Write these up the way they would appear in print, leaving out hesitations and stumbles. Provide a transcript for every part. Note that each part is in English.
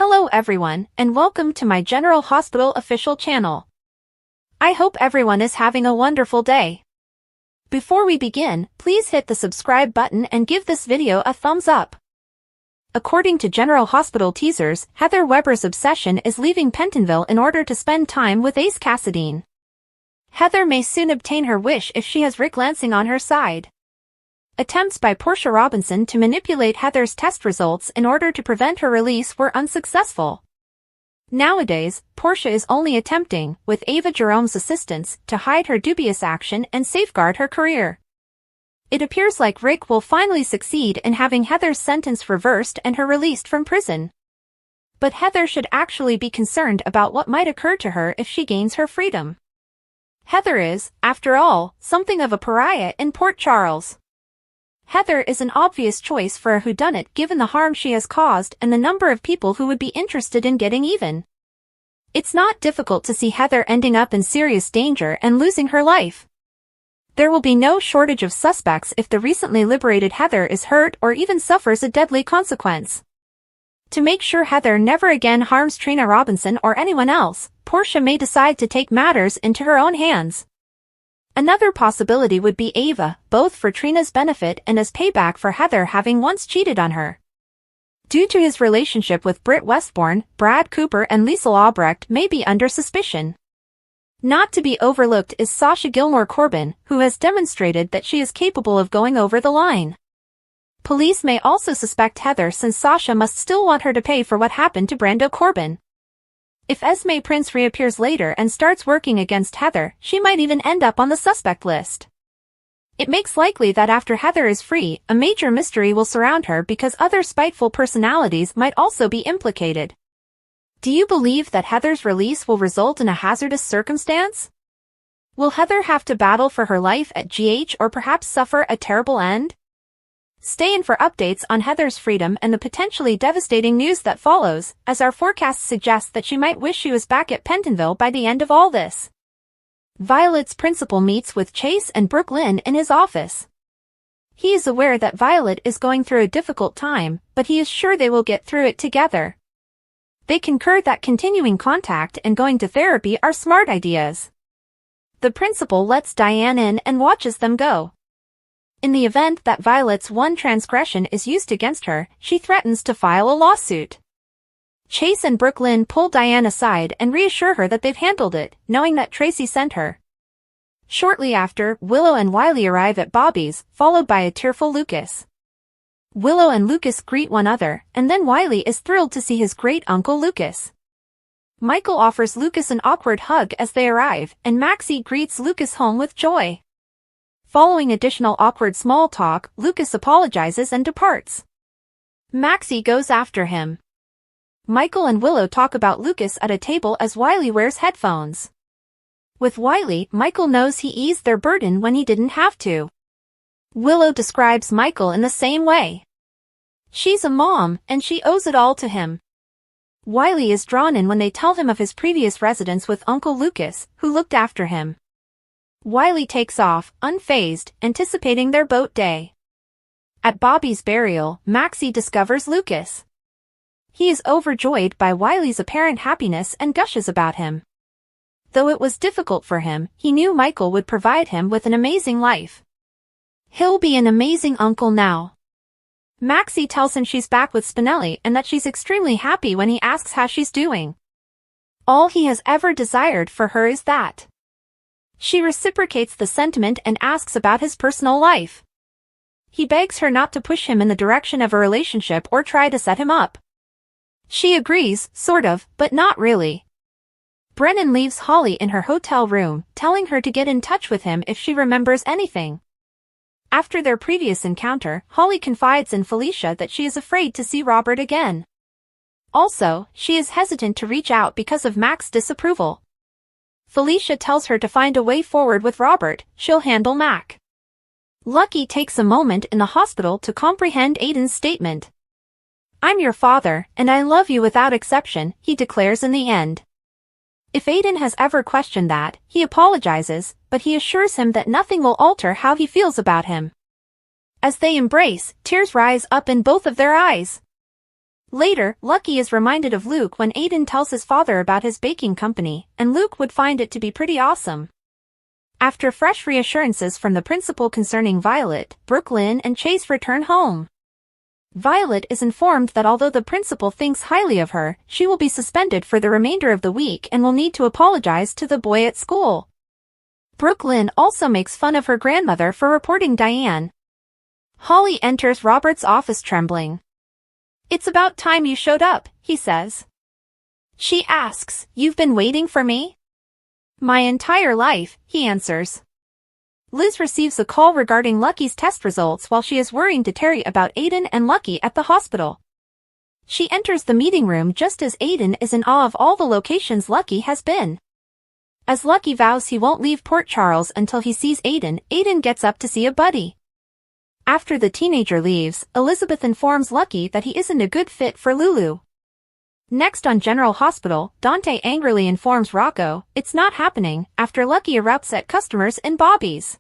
Hello everyone, and welcome to my General Hospital official channel. I hope everyone is having a wonderful day. Before we begin, please hit the subscribe button and give this video a thumbs up. According to General Hospital teasers, Heather Weber's obsession is leaving Pentonville in order to spend time with Ace Cassadine. Heather may soon obtain her wish if she has Rick Lansing on her side. Attempts by Portia Robinson to manipulate Heather's test results in order to prevent her release were unsuccessful. Nowadays, Portia is only attempting, with Ava Jerome's assistance, to hide her dubious action and safeguard her career. It appears like Rick will finally succeed in having Heather's sentence reversed and her released from prison. But Heather should actually be concerned about what might occur to her if she gains her freedom. Heather is, after all, something of a pariah in Port Charles. Heather is an obvious choice for a whodunit given the harm she has caused and the number of people who would be interested in getting even. It's not difficult to see Heather ending up in serious danger and losing her life. There will be no shortage of suspects if the recently liberated Heather is hurt or even suffers a deadly consequence. To make sure Heather never again harms Trina Robinson or anyone else, Portia may decide to take matters into her own hands. Another possibility would be Ava, both for Trina's benefit and as payback for Heather having once cheated on her. Due to his relationship with Britt Westbourne, Brad Cooper and Liesl Albrecht may be under suspicion. Not to be overlooked is Sasha Gilmore Corbin, who has demonstrated that she is capable of going over the line. Police may also suspect Heather since Sasha must still want her to pay for what happened to Brando Corbin. If Esme Prince reappears later and starts working against Heather, she might even end up on the suspect list. It makes likely that after Heather is free, a major mystery will surround her because other spiteful personalities might also be implicated. Do you believe that Heather's release will result in a hazardous circumstance? Will Heather have to battle for her life at GH or perhaps suffer a terrible end? Stay in for updates on Heather's freedom and the potentially devastating news that follows, as our forecasts suggest that she might wish she was back at Pentonville by the end of all this. Violet's principal meets with Chase and Brooklyn in his office. He is aware that Violet is going through a difficult time, but he is sure they will get through it together. They concur that continuing contact and going to therapy are smart ideas. The principal lets Diane in and watches them go. In the event that Violet's one transgression is used against her, she threatens to file a lawsuit. Chase and Brooklyn pull Diane aside and reassure her that they've handled it, knowing that Tracy sent her. Shortly after, Willow and Wiley arrive at Bobby's, followed by a tearful Lucas. Willow and Lucas greet one another, and then Wiley is thrilled to see his great-uncle Lucas. Michael offers Lucas an awkward hug as they arrive, and Maxie greets Lucas home with joy. Following additional awkward small talk, Lucas apologizes and departs. Maxie goes after him. Michael and Willow talk about Lucas at a table as Wiley wears headphones. With Wiley, Michael knows he eased their burden when he didn't have to. Willow describes Michael in the same way. She's a mom, and she owes it all to him. Wiley is drawn in when they tell him of his previous residence with Uncle Lucas, who looked after him. Wiley takes off, unfazed, anticipating their boat day. At Bobby's burial, Maxie discovers Lucas. He is overjoyed by Wiley's apparent happiness and gushes about him. Though it was difficult for him, he knew Michael would provide him with an amazing life. He'll be an amazing uncle now. Maxie tells him she's back with Spinelli and that she's extremely happy when he asks how she's doing. All he has ever desired for her is that. She reciprocates the sentiment and asks about his personal life. He begs her not to push him in the direction of a relationship or try to set him up. She agrees, sort of, but not really. Brennan leaves Holly in her hotel room, telling her to get in touch with him if she remembers anything. After their previous encounter, Holly confides in Felicia that she is afraid to see Robert again. Also, she is hesitant to reach out because of Mac's disapproval. Felicia tells her to find a way forward with Robert, she'll handle Mac. Lucky takes a moment in the hospital to comprehend Aiden's statement. "I'm your father, and I love you without exception," he declares in the end. If Aiden has ever questioned that, he apologizes, but he assures him that nothing will alter how he feels about him. As they embrace, tears rise up in both of their eyes. Later, Lucky is reminded of Luke when Aiden tells his father about his baking company, and Luke would find it to be pretty awesome. After fresh reassurances from the principal concerning Violet, Brooklyn and Chase return home. Violet is informed that although the principal thinks highly of her, she will be suspended for the remainder of the week and will need to apologize to the boy at school. Brooklyn also makes fun of her grandmother for reporting Diane. Holly enters Robert's office trembling. "It's about time you showed up," he says. She asks, "You've been waiting for me?" "My entire life," he answers. Liz receives a call regarding Lucky's test results while she is worrying to Terry about Aiden and Lucky at the hospital. She enters the meeting room just as Aiden is in awe of all the locations Lucky has been. As Lucky vows he won't leave Port Charles until he sees Aiden, Aiden gets up to see a buddy. After the teenager leaves, Elizabeth informs Lucky that he isn't a good fit for Lulu. Next on General Hospital, Dante angrily informs Rocco it's not happening after Lucky erupts at customers in Bobby's.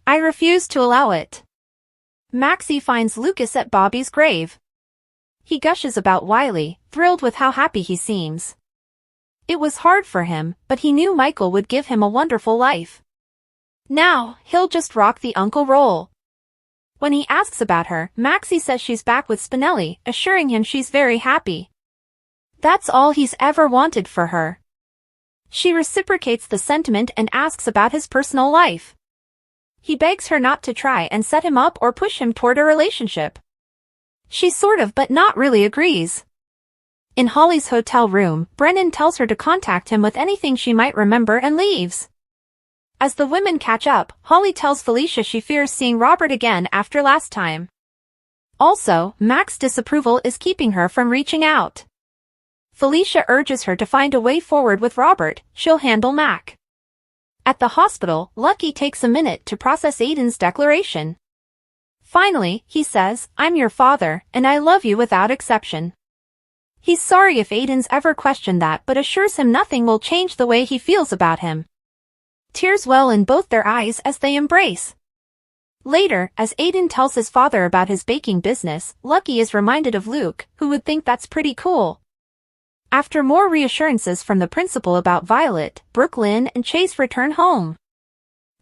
"I refuse to allow it." Maxie finds Lucas at Bobby's grave. He gushes about Wiley, thrilled with how happy he seems. It was hard for him, but he knew Michael would give him a wonderful life. Now, he'll just rock the uncle role. When he asks about her, Maxie says she's back with Spinelli, assuring him she's very happy. That's all he's ever wanted for her. She reciprocates the sentiment and asks about his personal life. He begs her not to try and set him up or push him toward a relationship. She sort of but not really agrees. In Holly's hotel room, Brennan tells her to contact him with anything she might remember and leaves. As the women catch up, Holly tells Felicia she fears seeing Robert again after last time. Also, Mac's disapproval is keeping her from reaching out. Felicia urges her to find a way forward with Robert, she'll handle Mac. At the hospital, Lucky takes a minute to process Aiden's declaration. Finally, he says, "I'm your father, and I love you without exception." He's sorry if Aiden's ever questioned that but assures him nothing will change the way he feels about him. Tears well in both their eyes as they embrace. Later, as Aiden tells his father about his baking business, Lucky is reminded of Luke, who would think that's pretty cool. After more reassurances from the principal about Violet, Brooklyn and Chase return home.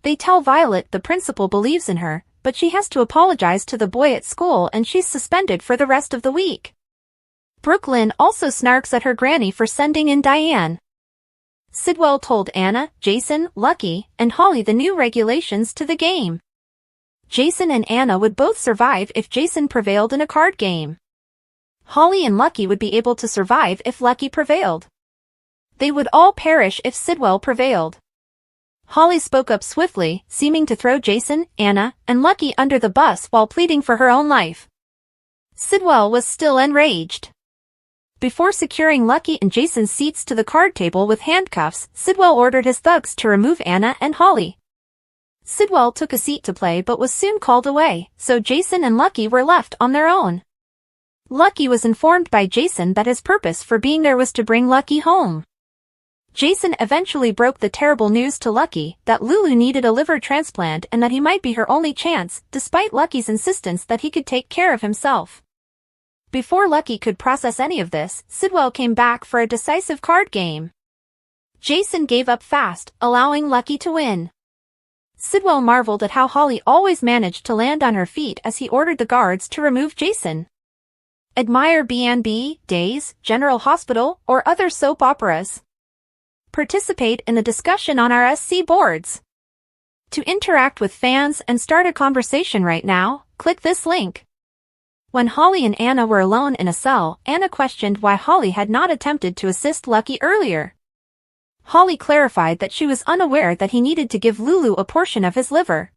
They tell Violet the principal believes in her, but she has to apologize to the boy at school and she's suspended for the rest of the week. Brooklyn also snarks at her granny for sending in Diane. Sidwell told Anna, Jason, Lucky, and Holly the new regulations to the game. Jason and Anna would both survive if Jason prevailed in a card game. Holly and Lucky would be able to survive if Lucky prevailed. They would all perish if Sidwell prevailed. Holly spoke up swiftly, seeming to throw Jason, Anna, and Lucky under the bus while pleading for her own life. Sidwell was still enraged. Before securing Lucky and Jason's seats to the card table with handcuffs, Sidwell ordered his thugs to remove Anna and Holly. Sidwell took a seat to play but was soon called away, so Jason and Lucky were left on their own. Lucky was informed by Jason that his purpose for being there was to bring Lucky home. Jason eventually broke the terrible news to Lucky that Lulu needed a liver transplant and that he might be her only chance, despite Lucky's insistence that he could take care of himself. Before Lucky could process any of this, Sidwell came back for a decisive card game. Jason gave up fast, allowing Lucky to win. Sidwell marveled at how Holly always managed to land on her feet as he ordered the guards to remove Jason. Admire B&B, Days, General Hospital, or other soap operas. Participate in the discussion on our SC boards. To interact with fans and start a conversation right now, click this link. When Holly and Anna were alone in a cell, Anna questioned why Holly had not attempted to assist Lucky earlier. Holly clarified that she was unaware that he needed to give Lulu a portion of his liver.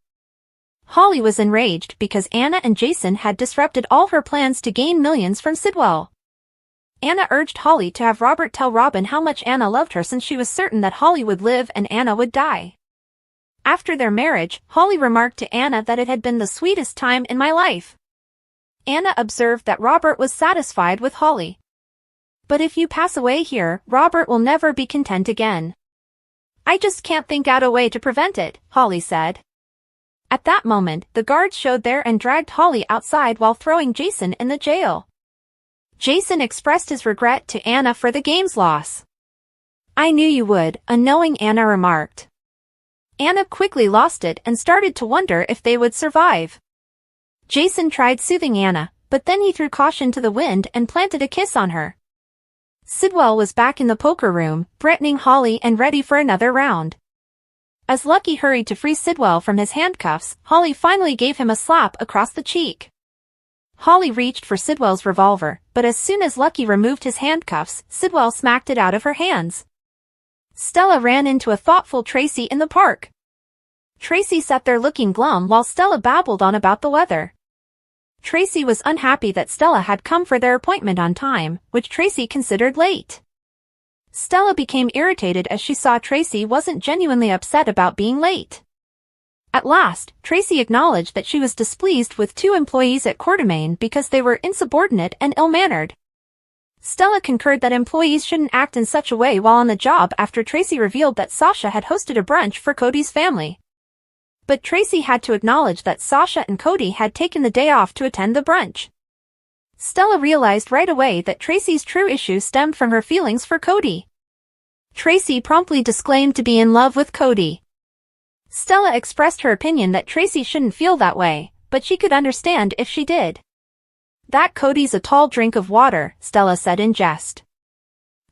Holly was enraged because Anna and Jason had disrupted all her plans to gain millions from Sidwell. Anna urged Holly to have Robert tell Robin how much Anna loved her since she was certain that Holly would live and Anna would die. After their marriage, Holly remarked to Anna that it had been the sweetest time in my life. Anna observed that Robert was satisfied with Holly. But if you pass away here, Robert will never be content again. I just can't think out a way to prevent it, Holly said. At that moment, the guards showed there and dragged Holly outside while throwing Jason in the jail. Jason expressed his regret to Anna for the game's loss. "I knew you would," a knowing Anna remarked. Anna quickly lost it and started to wonder if they would survive. Jason tried soothing Anna, but then he threw caution to the wind and planted a kiss on her. Sidwell was back in the poker room, threatening Holly and ready for another round. As Lucky hurried to free Sidwell from his handcuffs, Holly finally gave him a slap across the cheek. Holly reached for Sidwell's revolver, but as soon as Lucky removed his handcuffs, Sidwell smacked it out of her hands. Stella ran into a thoughtful Tracy in the park. Tracy sat there looking glum while Stella babbled on about the weather. Tracy was unhappy that Stella had come for their appointment on time, which Tracy considered late. Stella became irritated as she saw Tracy wasn't genuinely upset about being late. At last, Tracy acknowledged that she was displeased with two employees at Whodunit because they were insubordinate and ill-mannered. Stella concurred that employees shouldn't act in such a way while on the job after Tracy revealed that Sasha had hosted a brunch for Cody's family. But Tracy had to acknowledge that Sasha and Cody had taken the day off to attend the brunch. Stella realized right away that Tracy's true issue stemmed from her feelings for Cody. Tracy promptly disclaimed to be in love with Cody. Stella expressed her opinion that Tracy shouldn't feel that way, but she could understand if she did. "That Cody's a tall drink of water," Stella said in jest.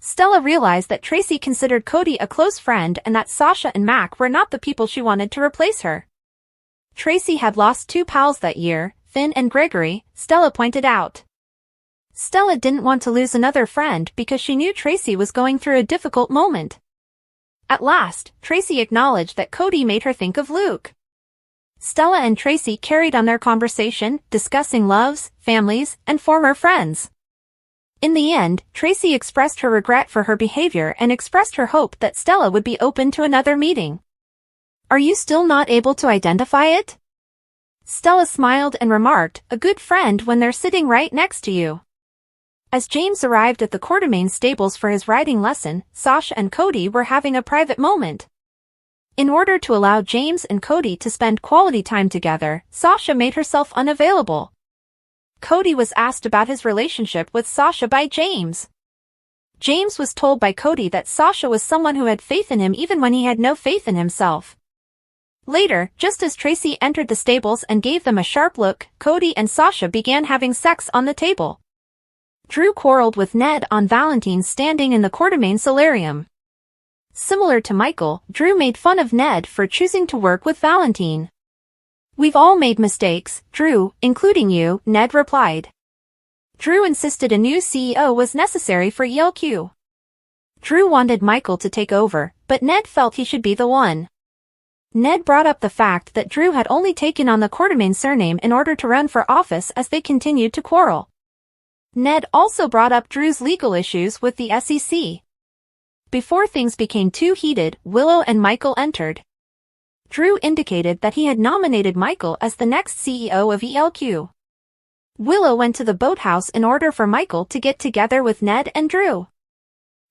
Stella realized that Tracy considered Cody a close friend and that Sasha and Mac were not the people she wanted to replace her. Tracy had lost two pals that year, Finn and Gregory, Stella pointed out. Stella didn't want to lose another friend because she knew Tracy was going through a difficult moment. At last, Tracy acknowledged that Cody made her think of Luke. Stella and Tracy carried on their conversation, discussing loves, families, and former friends. In the end, Tracy expressed her regret for her behavior and expressed her hope that Stella would be open to another meeting. "Are you still not able to identify it?" Stella smiled and remarked, "A good friend when they're sitting right next to you." As James arrived at the Whodunit stables for his riding lesson, Sasha and Cody were having a private moment. In order to allow James and Cody to spend quality time together, Sasha made herself unavailable. Cody was asked about his relationship with Sasha by James. James was told by Cody that Sasha was someone who had faith in him even when he had no faith in himself. Later, just as Tracy entered the stables and gave them a sharp look, Cody and Sasha began having sex on the table. Drew quarreled with Ned on Valentine's standing in the Whodunit solarium. Similar to Michael, Drew made fun of Ned for choosing to work with Valentine. "We've all made mistakes, Drew, including you," Ned replied. Drew insisted a new CEO was necessary for ELQ. Drew wanted Michael to take over, but Ned felt he should be the one. Ned brought up the fact that Drew had only taken on the Whodunit surname in order to run for office as they continued to quarrel. Ned also brought up Drew's legal issues with the SEC. Before things became too heated, Willow and Michael entered. Drew indicated that he had nominated Michael as the next CEO of ELQ. Willow went to the boathouse in order for Michael to get together with Ned and Drew.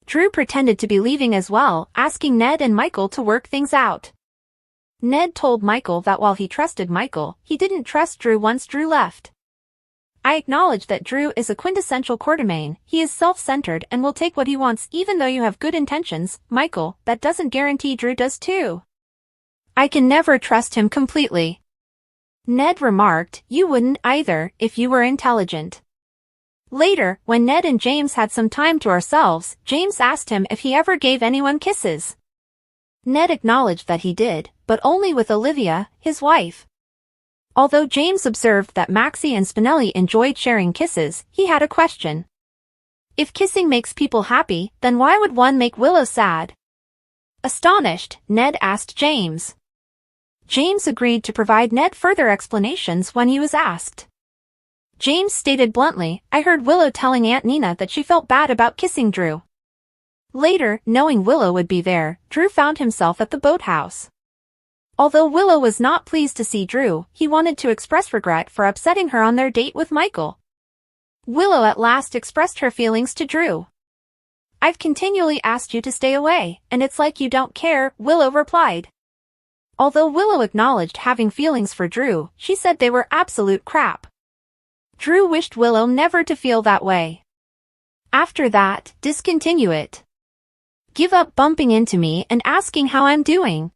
Drew pretended to be leaving as well, asking Ned and Michael to work things out. Ned told Michael that while he trusted Michael, he didn't trust Drew once Drew left. "I acknowledge that Drew is a quintessential Whodunit. He is self-centered and will take what he wants even though you have good intentions, Michael. That doesn't guarantee Drew does too. I can never trust him completely." Ned remarked, "You wouldn't either, if you were intelligent." Later, when Ned and James had some time to ourselves, James asked him if he ever gave anyone kisses. Ned acknowledged that he did, but only with Olivia, his wife. Although James observed that Maxie and Spinelli enjoyed sharing kisses, he had a question. If kissing makes people happy, then why would one make Willow sad? Astonished, Ned asked James. James agreed to provide Ned further explanations when he was asked. James stated bluntly, "I heard Willow telling Aunt Nina that she felt bad about kissing Drew." Later, knowing Willow would be there, Drew found himself at the boathouse. Although Willow was not pleased to see Drew, he wanted to express regret for upsetting her on their date with Michael. Willow at last expressed her feelings to Drew. "I've continually asked you to stay away, and it's like you don't care," Willow replied. Although Willow acknowledged having feelings for Drew, she said they were absolute crap. Drew wished Willow never to feel that way. After that, discontinue it. Give up bumping into me and asking how I'm doing.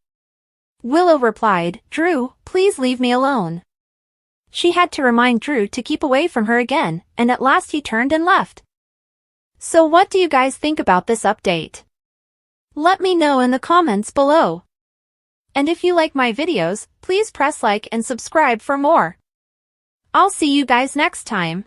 Willow replied, Drew, please leave me alone. She had to remind Drew to keep away from her again, and at last he turned and left. So what do you guys think about this update? Let me know in the comments below. And if you like my videos, please press like and subscribe for more. I'll see you guys next time.